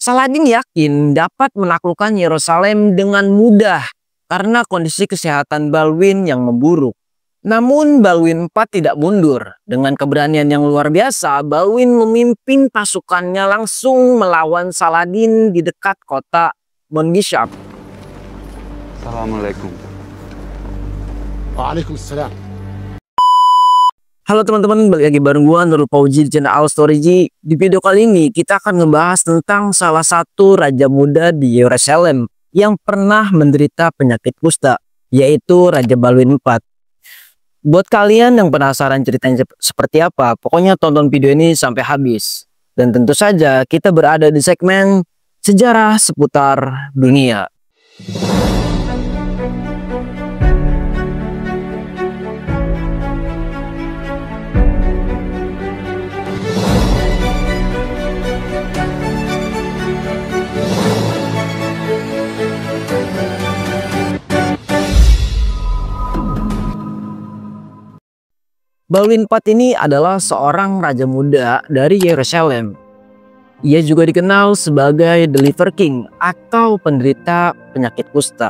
Saladin yakin dapat menaklukkan Yerusalem dengan mudah karena kondisi kesehatan Balwin yang memburuk. Namun Balwin IV tidak mundur. Dengan keberanian yang luar biasa, Balwin memimpin pasukannya langsung melawan Saladin di dekat kota Mondishab. Assalamualaikum. Waalaikumsalam. Halo teman-teman, balik lagi bareng gua Nurul Fauzi di channel Al Story G. Di video kali ini kita akan ngebahas tentang salah satu raja muda di Yerusalem yang pernah menderita penyakit kusta, yaitu Raja Balwin IV. Buat kalian yang penasaran ceritanya seperti apa, pokoknya tonton video ini sampai habis. Dan tentu saja kita berada di segmen sejarah seputar dunia. Balwin IV ini adalah seorang raja muda dari Yerusalem. Ia juga dikenal sebagai The Liver King atau penderita penyakit kusta.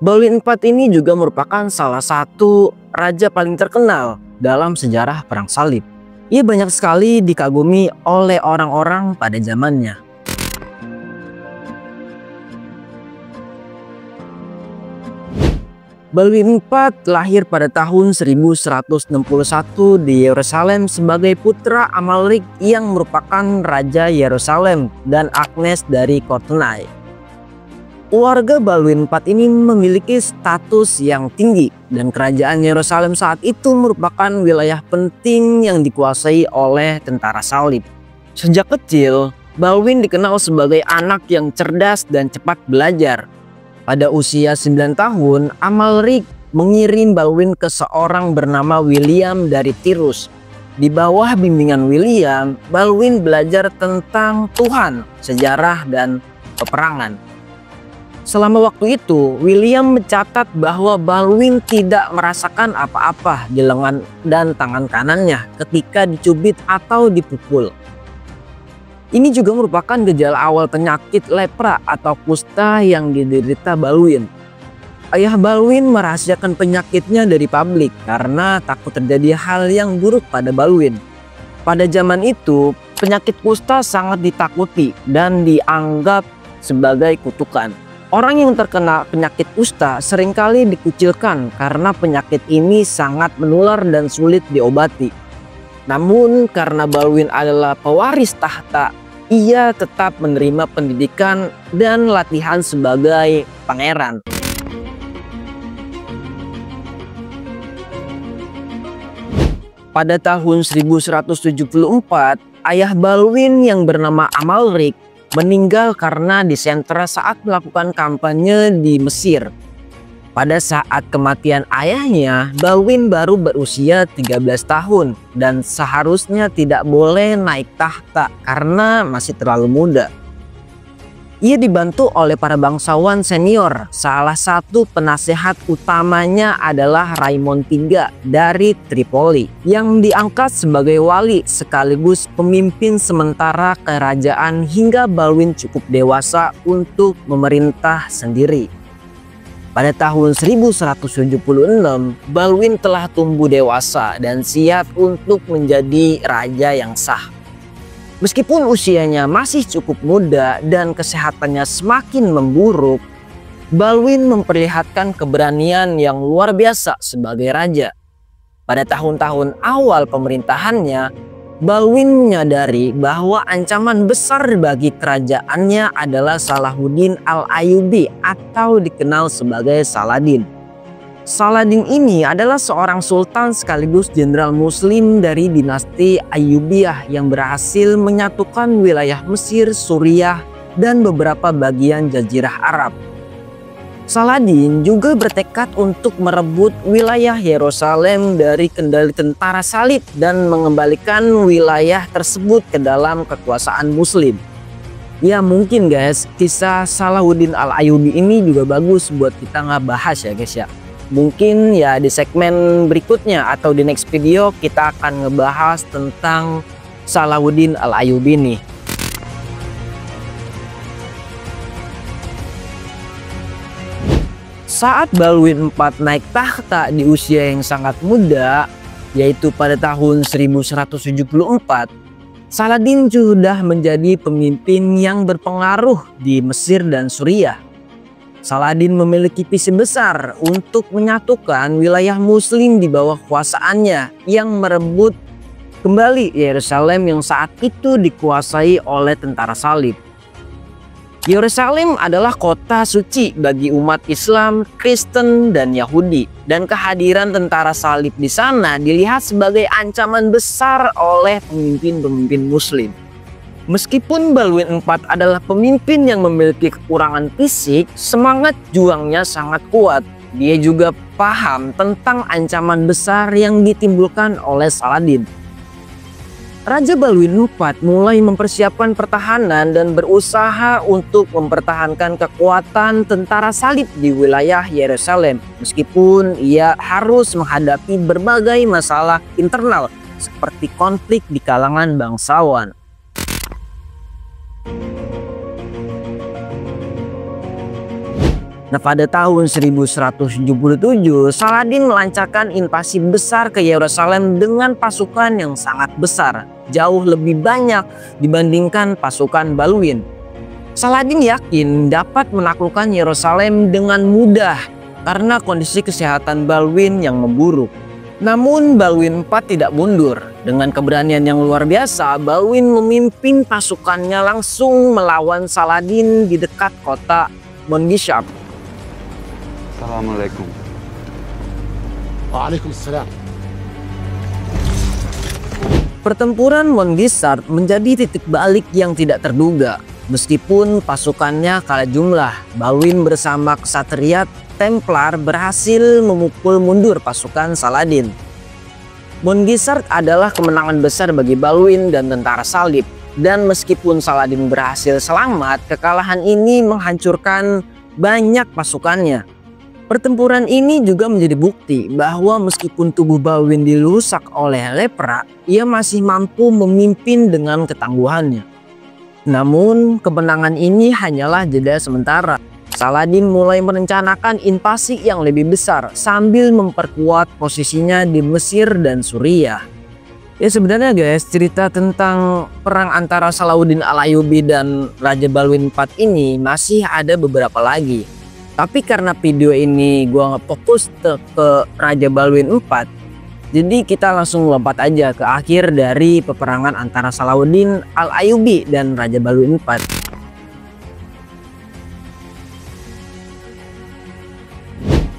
Balwin IV ini juga merupakan salah satu raja paling terkenal dalam sejarah Perang Salib. Ia banyak sekali dikagumi oleh orang-orang pada zamannya. Balwin IV lahir pada tahun 1161 di Yerusalem sebagai putra Amalrik yang merupakan Raja Yerusalem dan Agnes dari Courtenay. Keluarga Balwin IV ini memiliki status yang tinggi dan kerajaan Yerusalem saat itu merupakan wilayah penting yang dikuasai oleh tentara salib. Sejak kecil, Balwin dikenal sebagai anak yang cerdas dan cepat belajar. Pada usia 9 tahun, Amalrik mengirim Balwin ke seorang bernama William dari Tirus. Di bawah bimbingan William, Balwin belajar tentang Tuhan, sejarah, dan peperangan. Selama waktu itu, William mencatat bahwa Balwin tidak merasakan apa-apa di lengan dan tangan kanannya ketika dicubit atau dipukul. Ini juga merupakan gejala awal penyakit lepra atau kusta yang diderita Balwin. Ayah Balwin merahasiakan penyakitnya dari publik karena takut terjadi hal yang buruk pada Balwin. Pada zaman itu, penyakit kusta sangat ditakuti dan dianggap sebagai kutukan. Orang yang terkena penyakit kusta seringkali dikucilkan karena penyakit ini sangat menular dan sulit diobati. Namun karena Balwin adalah pewaris tahta, ia tetap menerima pendidikan dan latihan sebagai pangeran. Pada tahun 1174, ayah Balwin yang bernama Amalrik meninggal karena disentra saat melakukan kampanye di Mesir. Pada saat kematian ayahnya, Balwin baru berusia 13 tahun dan seharusnya tidak boleh naik tahta karena masih terlalu muda. Ia dibantu oleh para bangsawan senior. Salah satu penasehat utamanya adalah Raymond III dari Tripoli yang diangkat sebagai wali sekaligus pemimpin sementara kerajaan hingga Balwin cukup dewasa untuk memerintah sendiri. Pada tahun 1176, Balwin telah tumbuh dewasa dan siap untuk menjadi raja yang sah. Meskipun usianya masih cukup muda dan kesehatannya semakin memburuk, Balwin memperlihatkan keberanian yang luar biasa sebagai raja. Pada tahun-tahun awal pemerintahannya, Balwin menyadari bahwa ancaman besar bagi kerajaannya adalah Salahuddin Al-Ayyubi atau dikenal sebagai Saladin. Saladin ini adalah seorang sultan sekaligus jenderal muslim dari dinasti Ayyubiyah yang berhasil menyatukan wilayah Mesir, Suriah, dan beberapa bagian Jazirah Arab. Saladin juga bertekad untuk merebut wilayah Yerusalem dari kendali tentara salib dan mengembalikan wilayah tersebut ke dalam kekuasaan muslim. Ya mungkin guys, kisah Salahuddin Al-Ayyubi ini juga bagus buat kita ngebahas ya guys ya. Mungkin ya di segmen berikutnya atau di next video kita akan ngebahas tentang Salahuddin Al-Ayyubi nih. Saat Balwin IV naik tahta di usia yang sangat muda, yaitu pada tahun 1174, Saladin sudah menjadi pemimpin yang berpengaruh di Mesir dan Suriah. Saladin memiliki visi besar untuk menyatukan wilayah Muslim di bawah kuasaannya yang merebut kembali Yerusalem yang saat itu dikuasai oleh tentara salib. Yerusalem adalah kota suci bagi umat Islam, Kristen, dan Yahudi, dan kehadiran tentara salib di sana dilihat sebagai ancaman besar oleh pemimpin-pemimpin Muslim. Meskipun Balwin IV adalah pemimpin yang memiliki kekurangan fisik, semangat juangnya sangat kuat. Dia juga paham tentang ancaman besar yang ditimbulkan oleh Saladin. Raja Balwin IV mulai mempersiapkan pertahanan dan berusaha untuk mempertahankan kekuatan tentara salib di wilayah Yerusalem, meskipun ia harus menghadapi berbagai masalah internal seperti konflik di kalangan bangsawan. Nah, pada tahun 1177, Saladin melancarkan invasi besar ke Yerusalem dengan pasukan yang sangat besar, jauh lebih banyak dibandingkan pasukan Balwin. Saladin yakin dapat menaklukkan Yerusalem dengan mudah karena kondisi kesehatan Balwin yang memburuk. Namun Balwin IV tidak mundur. Dengan keberanian yang luar biasa, Balwin memimpin pasukannya langsung melawan Saladin di dekat kota Mongisar. Assalamualaikum. Waalaikumsalam. Pertempuran Mongisar menjadi titik balik yang tidak terduga. Meskipun pasukannya kalah jumlah, Balwin bersama ksatria Templar berhasil memukul mundur pasukan Saladin. Mongisar adalah kemenangan besar bagi Balwin dan tentara salib. Dan meskipun Saladin berhasil selamat, kekalahan ini menghancurkan banyak pasukannya. Pertempuran ini juga menjadi bukti bahwa meskipun tubuh Balwin dirusak oleh lepra, ia masih mampu memimpin dengan ketangguhannya. Namun kemenangan ini hanyalah jeda sementara. Saladin mulai merencanakan invasi yang lebih besar sambil memperkuat posisinya di Mesir dan Suriah. Ya sebenarnya guys, cerita tentang perang antara Salahuddin Al-Ayyubi dan Raja Balwin IV ini masih ada beberapa lagi. Tapi karena video ini gua nge-fokus ke Raja Balwin IV, jadi kita langsung lompat aja ke akhir dari peperangan antara Salahuddin Al-Ayyubi dan Raja Balwin IV.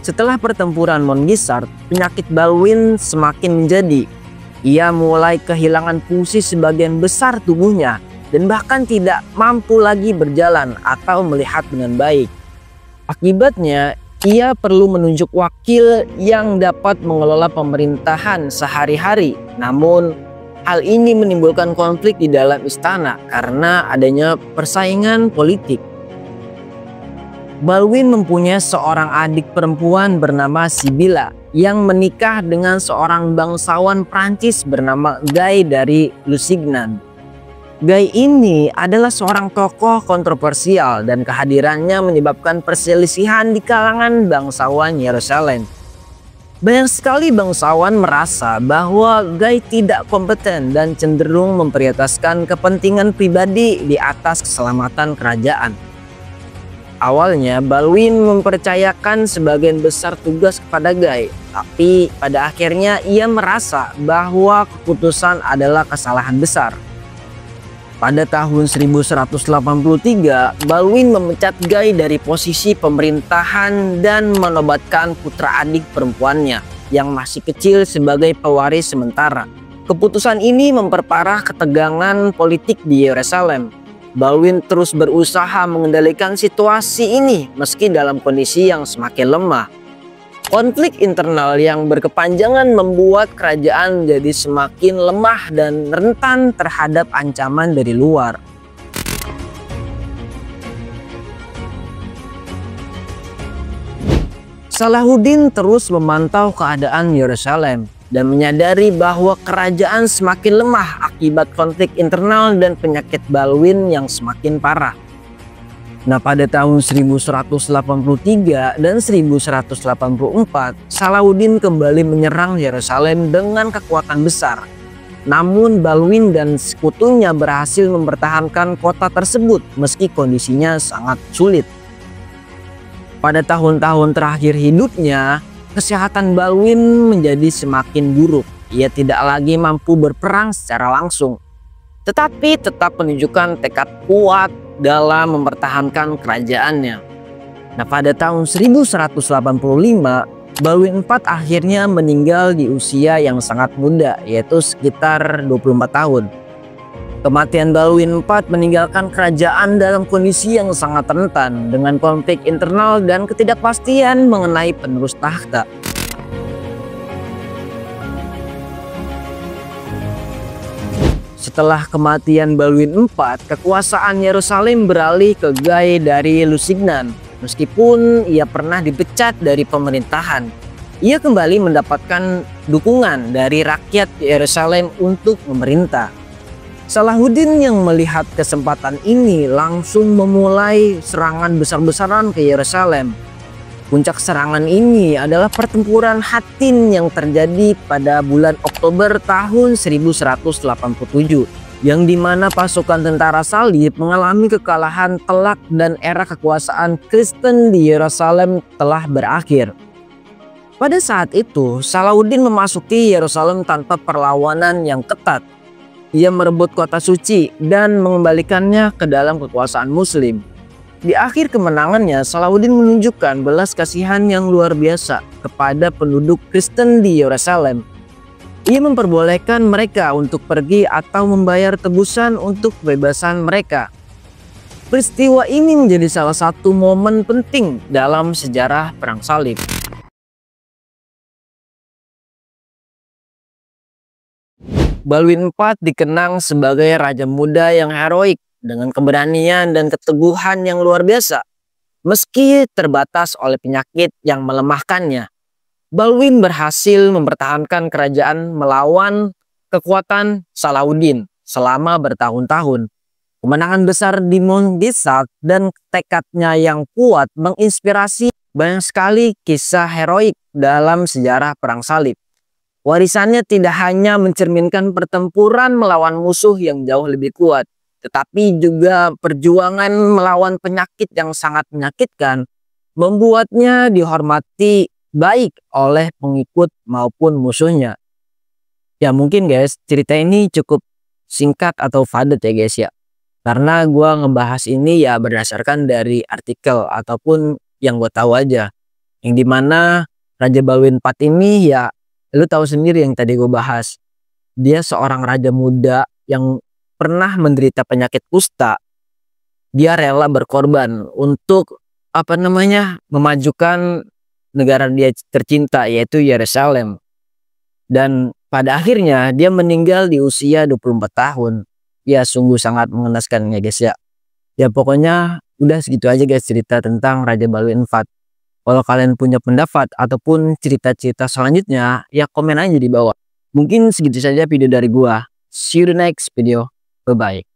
Setelah pertempuran Mongisar, penyakit Balwin semakin menjadi. Ia mulai kehilangan fungsi sebagian besar tubuhnya dan bahkan tidak mampu lagi berjalan atau melihat dengan baik. Akibatnya, ia perlu menunjuk wakil yang dapat mengelola pemerintahan sehari-hari. Namun, hal ini menimbulkan konflik di dalam istana karena adanya persaingan politik. Balwin mempunyai seorang adik perempuan bernama Sibila yang menikah dengan seorang bangsawan Prancis bernama Guy dari Lusignan. Guy ini adalah seorang tokoh kontroversial dan kehadirannya menyebabkan perselisihan di kalangan bangsawan Yerusalem. Banyak sekali bangsawan merasa bahwa Guy tidak kompeten dan cenderung memprioritaskan kepentingan pribadi di atas keselamatan kerajaan. Awalnya Balwin mempercayakan sebagian besar tugas kepada Guy, tapi pada akhirnya ia merasa bahwa keputusan adalah kesalahan besar. Pada tahun 1183, Balwin memecat Guy dari posisi pemerintahan dan menobatkan putra adik perempuannya yang masih kecil sebagai pewaris sementara. Keputusan ini memperparah ketegangan politik di Yerusalem. Balwin terus berusaha mengendalikan situasi ini meski dalam kondisi yang semakin lemah. Konflik internal yang berkepanjangan membuat kerajaan jadi semakin lemah dan rentan terhadap ancaman dari luar. Salahuddin terus memantau keadaan Yerusalem dan menyadari bahwa kerajaan semakin lemah akibat konflik internal dan penyakit Balwin yang semakin parah. Nah, pada tahun 1183 dan 1184, Salahuddin kembali menyerang Yerusalem dengan kekuatan besar. Namun Balwin dan sekutunya berhasil mempertahankan kota tersebut meski kondisinya sangat sulit. Pada tahun-tahun terakhir hidupnya, kesehatan Balwin menjadi semakin buruk. Ia tidak lagi mampu berperang secara langsung, tetapi tetap menunjukkan tekad kuat dalam mempertahankan kerajaannya. Nah, pada tahun 1185, Balwin IV akhirnya meninggal di usia yang sangat muda, yaitu sekitar 24 tahun. Kematian Balwin IV meninggalkan kerajaan dalam kondisi yang sangat rentan dengan konflik internal dan ketidakpastian mengenai penerus tahta. Setelah kematian Balwin IV, kekuasaan Yerusalem beralih ke Guy dari Lusignan. Meskipun ia pernah dipecat dari pemerintahan, ia kembali mendapatkan dukungan dari rakyat Yerusalem untuk memerintah. Salahuddin yang melihat kesempatan ini langsung memulai serangan besar-besaran ke Yerusalem. Puncak serangan ini adalah pertempuran Hattin yang terjadi pada bulan Oktober tahun 1187, yang dimana pasukan tentara salib mengalami kekalahan telak dan era kekuasaan Kristen di Yerusalem telah berakhir. Pada saat itu, Salahuddin memasuki Yerusalem tanpa perlawanan yang ketat. Ia merebut kota suci dan mengembalikannya ke dalam kekuasaan Muslim. Di akhir kemenangannya, Salahuddin menunjukkan belas kasihan yang luar biasa kepada penduduk Kristen di Yerusalem. Ia memperbolehkan mereka untuk pergi atau membayar tebusan untuk kebebasan mereka. Peristiwa ini menjadi salah satu momen penting dalam sejarah Perang Salib. Balwin IV dikenang sebagai raja muda yang heroik dengan keberanian dan keteguhan yang luar biasa. Meski terbatas oleh penyakit yang melemahkannya, Balwin berhasil mempertahankan kerajaan melawan kekuatan Salahuddin selama bertahun-tahun. Kemenangan besar di Mongisat dan tekadnya yang kuat menginspirasi banyak sekali kisah heroik dalam sejarah Perang Salib. Warisannya tidak hanya mencerminkan pertempuran melawan musuh yang jauh lebih kuat, tetapi juga perjuangan melawan penyakit yang sangat menyakitkan membuatnya dihormati baik oleh pengikut maupun musuhnya. Ya mungkin guys, cerita ini cukup singkat atau padat ya guys ya. Karena gua ngebahas ini ya berdasarkan dari artikel ataupun yang gue tahu aja. Yang dimana Raja Balwin IV ini ya lu tahu sendiri yang tadi gue bahas. Dia seorang raja muda yang pernah menderita penyakit kusta. Dia rela berkorban untuk memajukan negara dia tercinta, yaitu Yerusalem. Dan pada akhirnya dia meninggal di usia 24 tahun. Ya sungguh sangat mengenaskan ya guys ya. Ya pokoknya udah segitu aja guys cerita tentang Raja Balwin IV. Kalau kalian punya pendapat ataupun cerita-cerita selanjutnya, ya komen aja di bawah. Mungkin segitu saja video dari gua. See you the next video. Bye-bye.